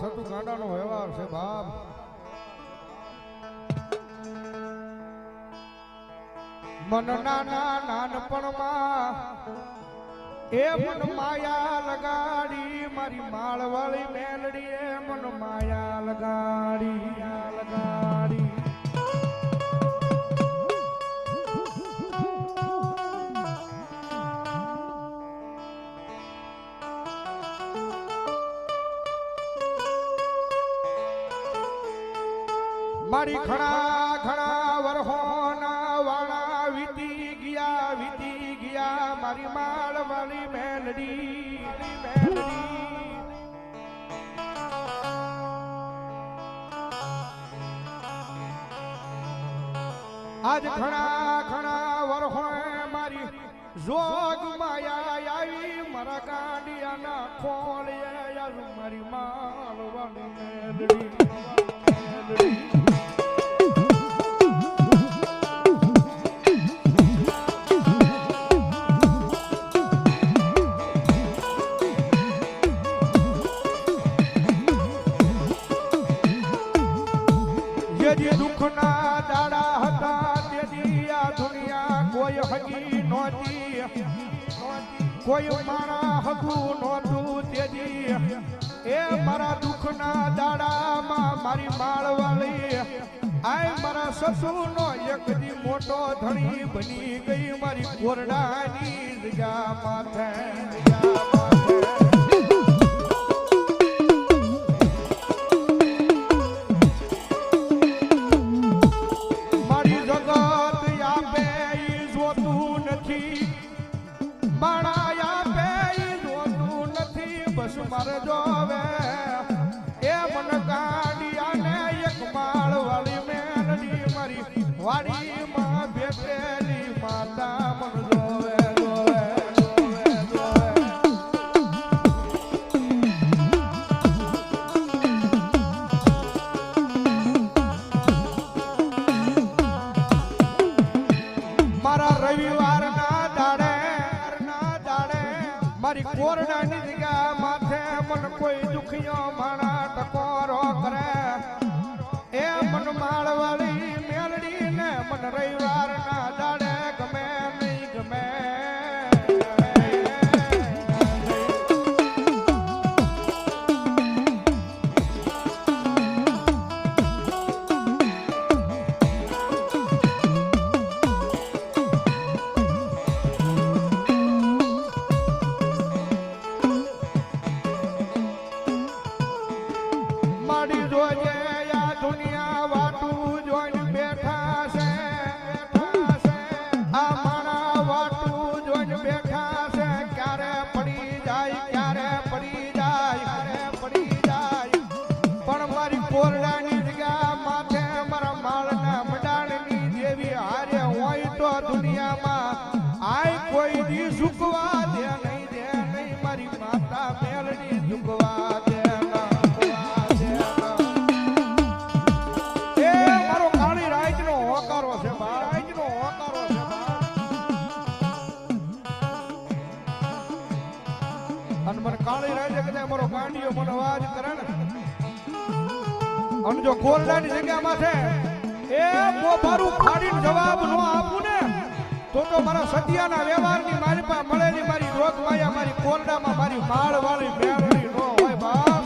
સતુ ગાંડાનો વ્યવહાર છે બાપ. મન નાના નાનપણમાં એ મન માયા લગાડી મારી માળવાળી મેલડીએ મન માયા લગાડી મારી ઘણા ઘણા વરહોના વાળા વીતી ગયા મારી માળવાળી મેલડી આજ ઘણા ઘણા વરહો મારી જોગ માયા આવી મારા ગાંડિયાના ખોળે મારી માળવાળી મેલડી દુઃખના દાડા હતા તેથી આ દુનિયા કોઈ હગી નહોતી કોઈ મારા હગું નહોતું તેથી એ મારા દુઃખના દાડામાં મારી માળવાળી આય મારા સસુનો એક દી મોટો ધણી બની ગઈ મારી કોરડાની જગ્યા માથે મારે જોવે એ મન ગાંડિયાને એક માળવાળી મેલડી મારી વાડીમાં બેઠેલી માતા મન જોવે મારા રવિવારના દાડે મારી કોરડાની જગ્યા માથે મન કોઈ દુખિયો માણા ટકોરો કરે એ મન માળવાળી મેલડી ને મન રવિવાર ના દાડે ગમે નહીં ગમે દુનિયા વાટું જોઈને બેઠા છે આ માણા વાટું જોઈને બેઠા છે ક્યારે પડી જાય પણ મારી કોરડાની જગ્યા માથે મારા માળના મડાણની જેવી હારે હોય તો દુનિયામાં આય કોઈ દી ઝૂકવા દે નહીં મારી માતા મેલડી ઝૂકવા દે અને મને કાળી રાજે કદાચ મારો ગાંડીઓ મને અવાજ કરે ને અને જો કોરડાની જગ્યામાં છે એ મોભારું ફાડીને જવાબ ન આપું ને તો મારા સત્યાના વ્યવહારની મારી પાસે મળેલી મારી રોગ માયા મારી કોરડામાં મારી માળવાળી મેળવી ન હોય બાપ.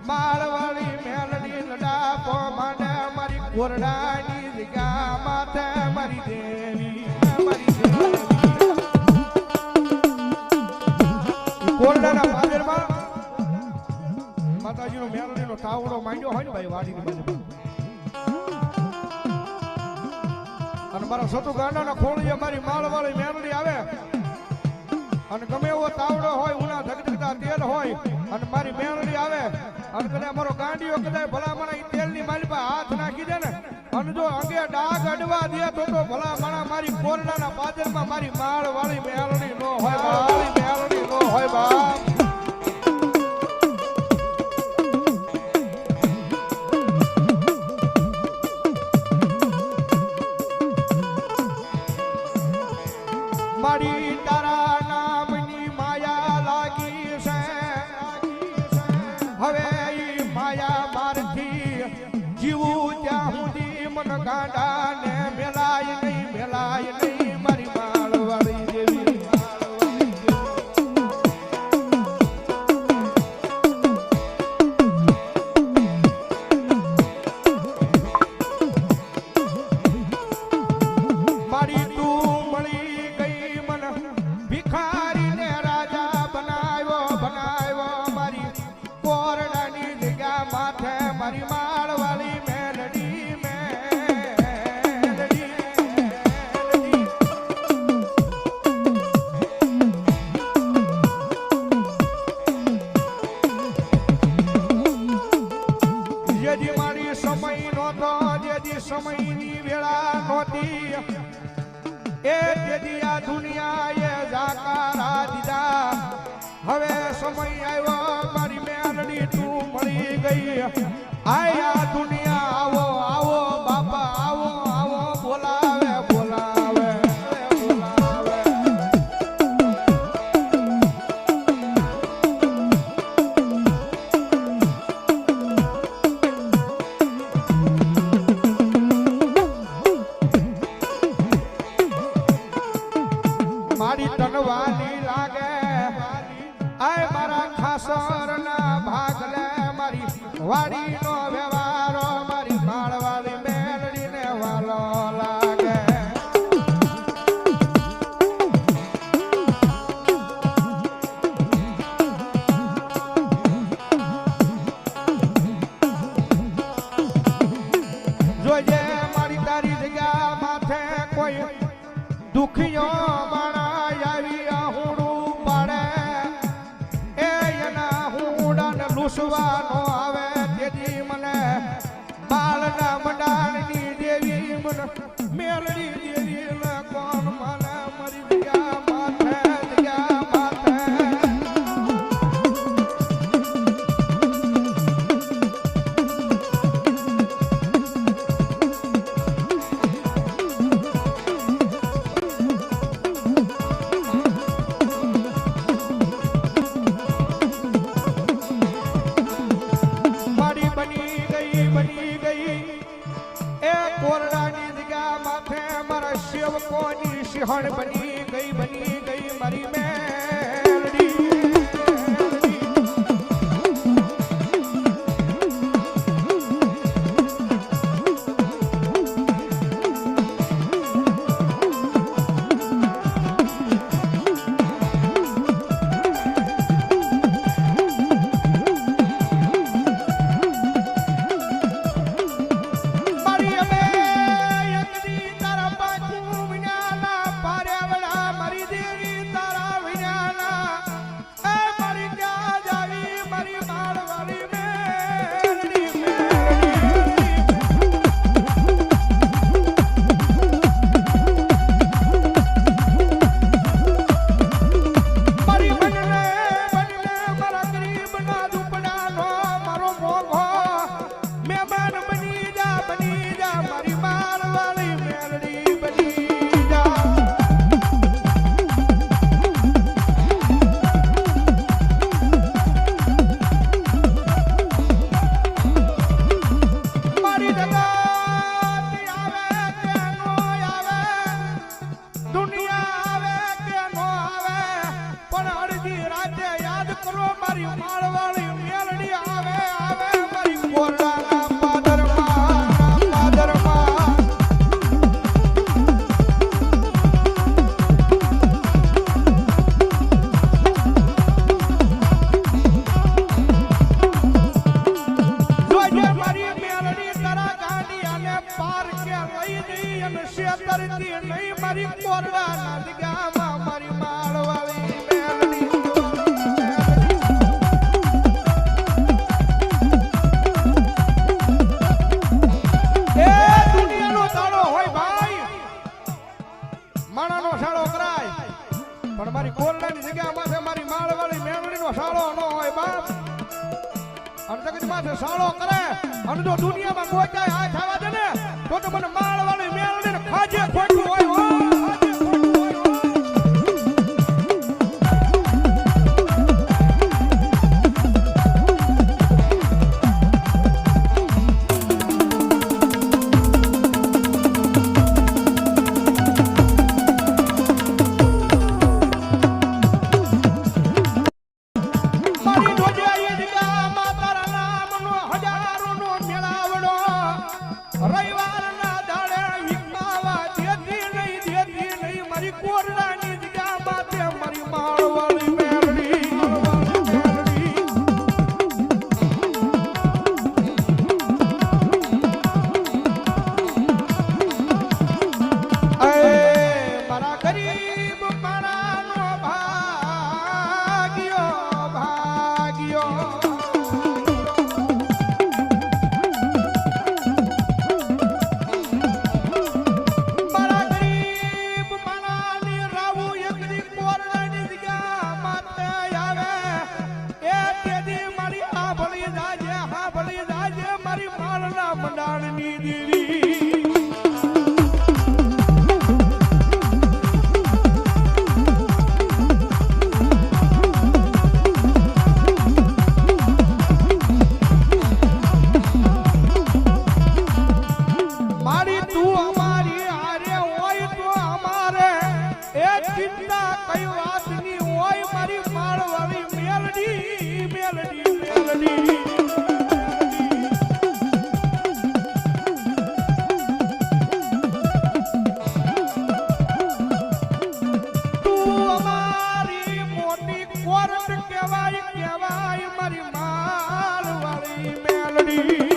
માળવાળી મેલડી લડાપો માંડે મારી કોરડાની જગ્યા માથે મારી દેવી કોરડાના પાદરમાં માતાજીનો મેલડીનો તાવડો માંડ્યો હોય ને ભાઈ વાડીની બાજુ અને મારા સતુ ગાંડાના ખોળીએ મારી માળવાળી મેલડી આવે અને ગમે એવો તાવડો હોય ઉના ધગધગતા તેલ હોય અને મારી મેલડી આવે અને કદાચ અમારો ગાંડીઓ કદાચ ભલામણા ઈ તેલની મારી પર હાથ નાખી દે ને અને જો અંગે ડાઘ અડવા દે તો ભલામણા મારી કોરડાના પાદરમાં મારી માળ વાળી મેલડી નો હોય માળી મેલડી નો હોય બાપ મારી તારા નામની માયા લાગી છે હવે ઈ માયા મારથી જીવું ત્યાં સુધી મન ગાંડા ને મેલાય નહીં મારી માળ વાળી દેવી મારી તું મળી ગઈ મન ભિખારીને રાજા બનાવ્યો મારી કોરડાની જગ્યા માથે મારી માળ વાળી મેલડી જેથી મારી સમય નહોતો જેથી સમયની વેળા નહોતી એ તેથી આ દુનિયાએ જાકારા દીધા હવે સમય આવ્યો મારી મેલડી તું મળી ગઈ આ દુનિયા આવો આવો બાપા આવો બોલાવે મારી તનવાની લાગે આય મારા ખાસરના ભાગલે મારી વાડીનો વ્યવહારો મારી માળવાળી મેલડીને વાલો લાગે જોજે મારી તારી જગ્યા માથે કોઈ દુખીઓ માણા આવી આહુડું પાડે એ એના હુડાને લૂસવાનો આવે તેથી મને બાળના મંડાણની દેવી મને મેલડી દેવી કોણ મને મરી ગયા માથે બની ગઈ એ કોરડાની જગ્યા માથે મારા સેવકોની સિંહણ બની ગઈ મારી મેલડી મારી કોરડા ના મારી માળવાળી મેલડી અને જો દુનિયામાં કોઈ કાંઈ હાથ આવવા દે ને તો મને માળવાળી મેળવીને ખાજે ખોટું હોય હો. કહેવાય મારી માળવાળી મેલડી.